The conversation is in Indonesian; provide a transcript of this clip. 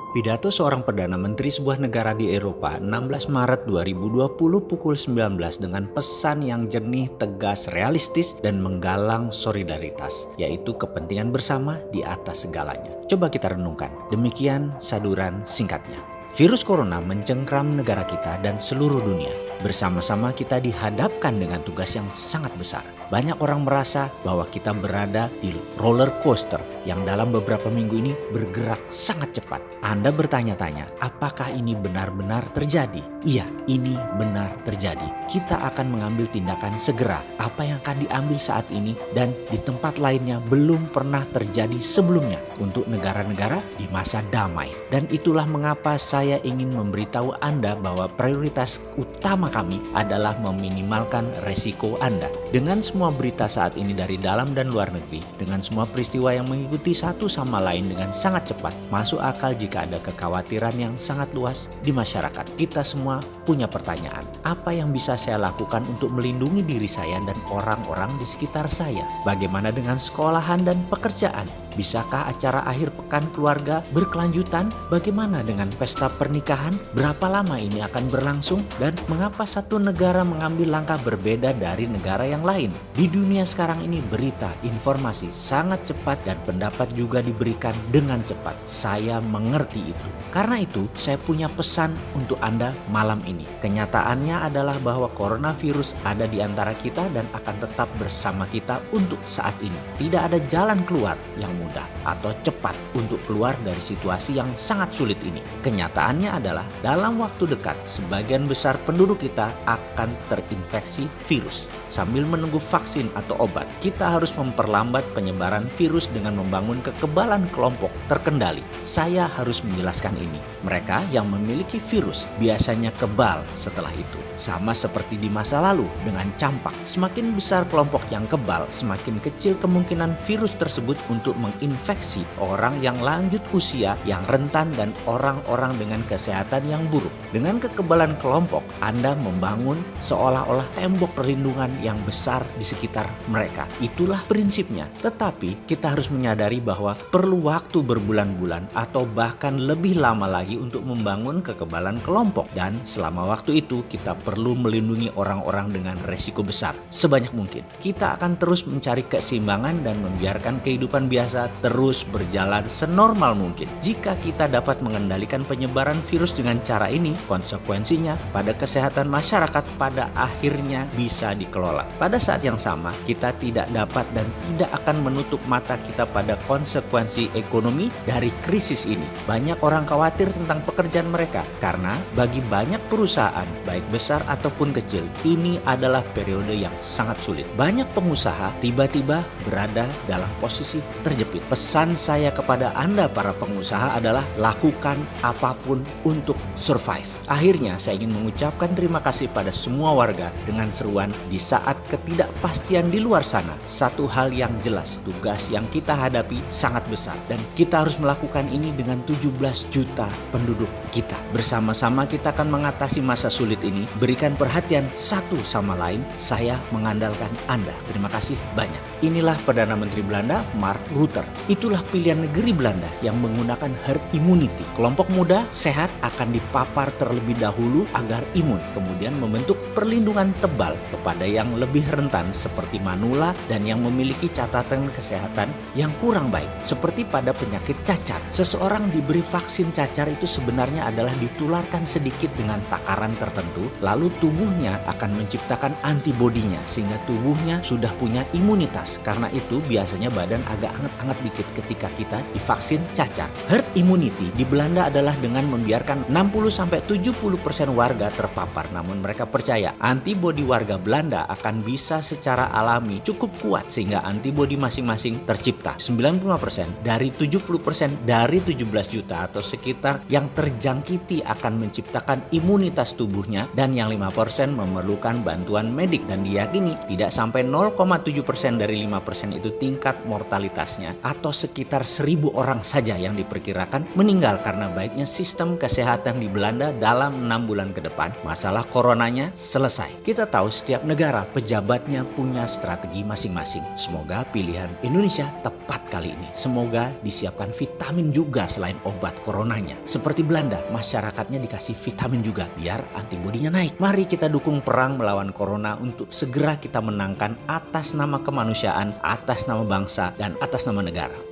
Pidato seorang Perdana Menteri sebuah negara di Eropa 16 Maret 2020 pukul 19 dengan pesan yang jernih, tegas, realistis, dan menggalang solidaritas, yaitu kepentingan bersama di atas segalanya. Coba kita renungkan, demikian saduran singkatnya. Virus corona mencengkram negara kita dan seluruh dunia. Bersama-sama kita dihadapkan dengan tugas yang sangat besar. Banyak orang merasa bahwa kita berada di roller coaster yang dalam beberapa minggu ini bergerak sangat cepat. Anda bertanya-tanya, apakah ini benar-benar terjadi? Iya, ini benar terjadi. Kita akan mengambil tindakan segera. Apa yang akan diambil saat ini dan di tempat lainnya belum pernah terjadi sebelumnya untuk negara-negara di masa damai. Dan itulah mengapa saya ingin memberitahu Anda bahwa prioritas utama kami adalah meminimalkan resiko Anda. Dengan semua berita saat ini dari dalam dan luar negeri, dengan semua peristiwa yang mengikuti satu sama lain dengan sangat cepat, masuk akal jika ada kekhawatiran yang sangat luas di masyarakat. Kita semua punya pertanyaan, apa yang bisa saya lakukan untuk melindungi diri saya dan orang-orang di sekitar saya? Bagaimana dengan sekolahan dan pekerjaan? Bisakah acara akhir pekan keluarga berkelanjutan? Bagaimana dengan pesta pernikahan? Berapa lama ini akan berlangsung? Dan mengapa satu negara mengambil langkah berbeda dari negara yang lain? Di dunia sekarang ini berita, informasi sangat cepat dan pendapat juga diberikan dengan cepat. Saya mengerti itu. Karena itu, saya punya pesan untuk Anda malam ini. Kenyataannya adalah bahwa coronavirus ada di antara kita dan akan tetap bersama kita untuk saat ini. Tidak ada jalan keluar yang mudah atau cepat untuk keluar dari situasi yang sangat sulit ini. Kenyataannya adalah dalam waktu dekat, sebagian besar penduduk kita akan terinfeksi virus. Sambil menunggu vaksin atau obat, kita harus memperlambat penyebaran virus dengan membangun kekebalan kelompok terkendali. Saya harus menjelaskan ini. Mereka yang memiliki virus biasanya kebal setelah itu. Sama seperti di masa lalu dengan campak. Semakin besar kelompok yang kebal, semakin kecil kemungkinan virus tersebut untuk menginfeksi orang yang lanjut usia, yang rentan, dan orang-orang dengan kesehatan yang buruk. Dengan kekebalan kelompok, Anda membangun seolah-olah tembok perlindungan yang besar di sekitar mereka. Itulah prinsipnya. Tetapi kita harus menyadari bahwa perlu waktu berbulan-bulan atau bahkan lebih lama lagi untuk membangun kekebalan kelompok. Dan selama waktu itu kita perlu melindungi orang-orang dengan resiko besar sebanyak mungkin. Kita akan terus mencari keseimbangan dan membiarkan kehidupan biasa terus berjalan senormal mungkin. Jika kita dapat mengendalikan penyebaran virus dengan cara ini, konsekuensinya pada kesehatan masyarakat pada akhirnya bisa dikelola. Pada saat yang sama, kita tidak dapat dan tidak akan menutup mata kita pada konsekuensi ekonomi dari krisis ini. Banyak orang khawatir tentang pekerjaan mereka karena bagi banyak perusahaan, baik besar ataupun kecil, ini adalah periode yang sangat sulit. Banyak pengusaha tiba-tiba berada dalam posisi terjepit. Pesan saya kepada Anda para pengusaha adalah lakukan apapun untuk survive. Akhirnya saya ingin mengucapkan terima kasih pada semua warga dengan seruan di saat ketidakpastian di luar sana. Satu hal yang jelas, tugas yang kita hadapi sangat besar dan kita harus melakukan ini dengan 17 juta penduduk kita. Bersama-sama kita akan mengatasi masa sulit ini. Berikan perhatian satu sama lain. Saya mengandalkan Anda. Terima kasih banyak. Inilah Perdana Menteri Belanda, Mark Rutte. Itulah pilihan negeri Belanda yang menggunakan herd immunity. Kelompok muda sehat akan dipapar terlebih dahulu agar imun, kemudian membentuk perlindungan tebal kepada yang lebih rentan seperti manula dan yang memiliki catatan kesehatan yang kurang baik seperti pada penyakit cacar. Seseorang diberi vaksin cacar itu sebenarnya adalah ditularkan sedikit dengan takaran tertentu, lalu tubuhnya akan menciptakan antibodinya sehingga tubuhnya sudah punya imunitas. Karena itu biasanya badan agak hangat-hangat dikit ketika kita divaksin cacar. Herd immunity di Belanda adalah dengan membiarkan 60-70% warga terpapar, namun mereka percaya antibodi warga Belanda akan bisa secara alami cukup kuat sehingga antibodi masing-masing tercipta. 95% dari 70% dari 17 juta atau sekitar yang terjangkiti akan menciptakan imunitas tubuhnya, dan yang 5% memerlukan bantuan medik, dan diyakini tidak sampai 0,7% dari 5% itu tingkat mortalitasnya atau sekitar 1.000 orang saja yang diperkirakan meninggal karena baiknya sistem kesehatan di Belanda dalam 6 bulan ke depan. Masalah coronanya selesai. Kita tahu setiap negara pejabatnya punya strategi masing-masing. Semoga pilihan Indonesia tepat kali ini. Semoga disiapkan vitamin juga selain obat coronanya. Seperti Belanda, masyarakatnya dikasih vitamin juga biar antibodinya naik. Mari kita dukung perang melawan corona untuk segera kita menangkan atas nama kemanusiaan, atas nama bangsa, dan atas nama negara.